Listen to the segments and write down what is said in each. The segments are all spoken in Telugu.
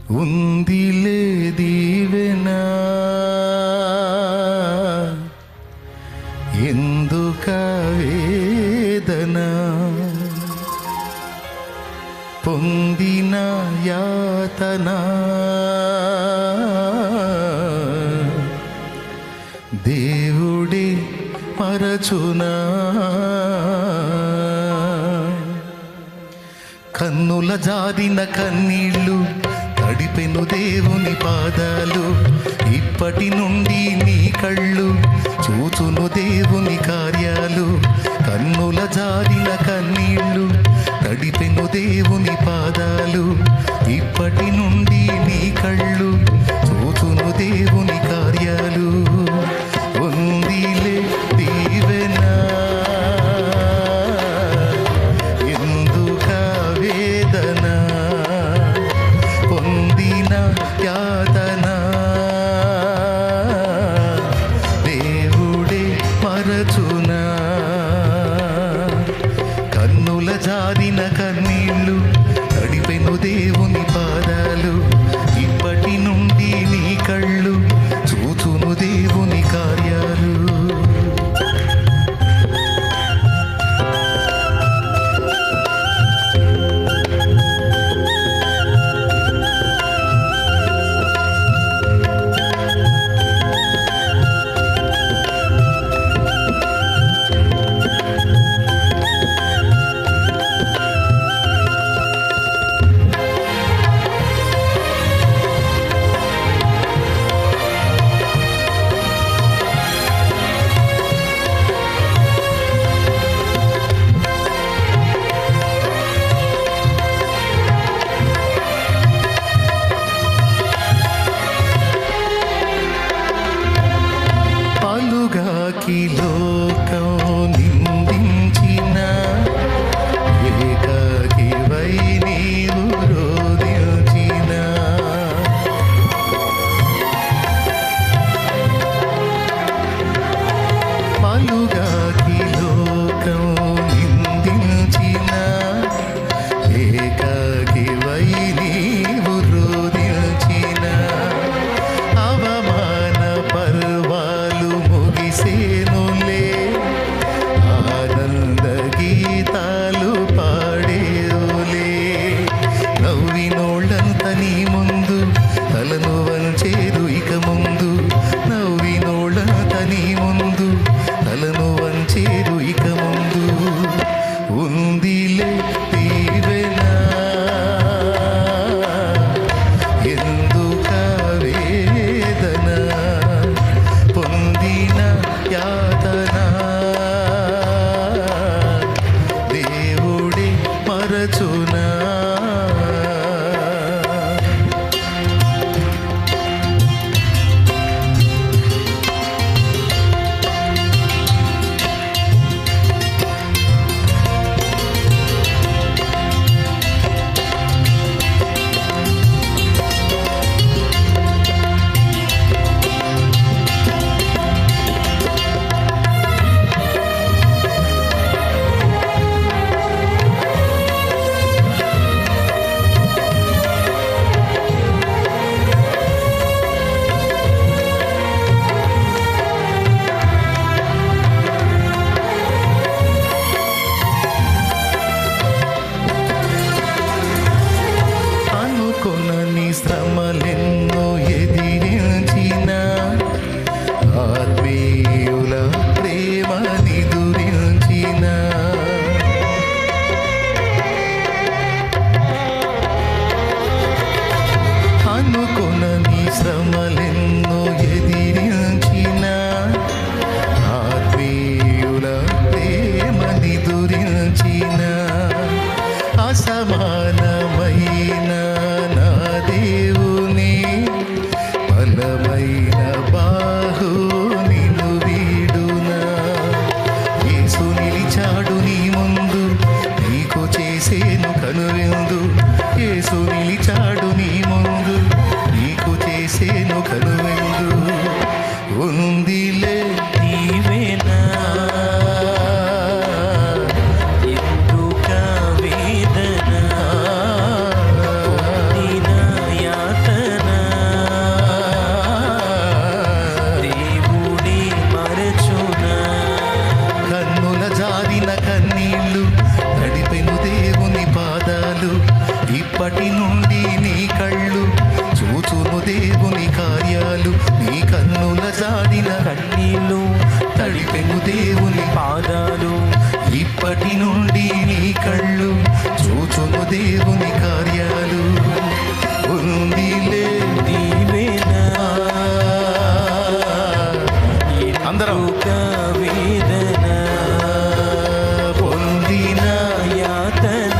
ఉందిలే దీవెనా ఎందుక వేదన పొందిన యాతన దేవుడే మరచునా కన్నుల జారిన కన్నీళ్ళు తడిపెను దేవుని పాదాలు ఇప్పటి నుండి నీ కళ్ళు చూచును దేవుని కార్యాలు కన్నుల జారిన కన్నీళ్ళు తడిపెను దేవుని పాదాలు ఇప్పటి నుండి నీ కళ్ళు చూచును దేవుని కార్యాలు ఉందిలే దీవెనా ఎందుక వేదన పొందిన యాతన దేవుడే మరచునా కన్నుల జారిన కన్నీళ్ళు తడిపెను దేవుని పాదాలు ఇప్పటి నుండి నీ కళ్ళు చూచును దేవుని కార్యాలు లోకం నిందించిన ఏకాకివై నీవు రోదించిన పలుగాకి లోకం నిందించిన ఏకాకివై నీవు రోదించిన అవమాన పర్వాలు ముగిసేనులే ఆనంద గీతాలు పాడేవులే నవ్వినోళ్ళంత నీ ముందు తలను వంచేరు ఇక ముందు నవ్వినోళ్ళంత నీ ముందు తలను వంచేరు ఇక ముందు ఉందిలే దీవెనా ఎందుక వేదన పొందిన యాతన దేవుడే మరచునా శ్రమలెన్నో ఎదిరించిన ఆత్మీయుల ప్రేమ నిదురించిన అనుకొనని శ్రమలెన్నో ఎదిరించిన ఆత్మీయుల ప్రేమ నిదురించిన అసమానమైన దేవుని బలమైన బాహు నిన్ను వీడునా యేసు నిలిచాడు నీ ముందు నీకు చేసేను కనువిందు యేసు నిలిచాడు నీ ముందు నీకు చేసేను కనువిందు ఉందిలే దీవెనా ఎందుక వేదన పొందిన యాతన ఇప్పటి నుండి నీ కళ్ళు చూచును దేవుని కార్యాలు, నీ కన్నుల జాడిన కన్నీళ్ళు తడిపెను దేవుని పాదాలు. ఇప్పటి నుండి నీ కళ్ళు చూచును దేవుని కార్యాలు. ఉందిలే దీవెన అందరం వేదన పొందిన యాతన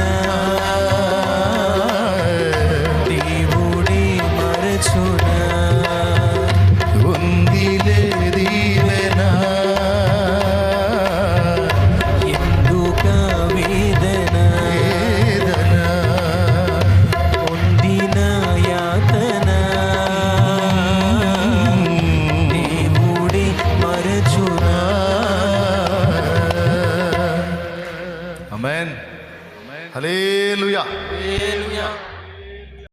దేవుడే మరచునా. ఉందిలే దీవెన ఎందుక వేదన వేదన పొందిన యాతన దేవుడే మరచునా. ఆమేన్ హల్లెలూయా. హల్లెలూయా.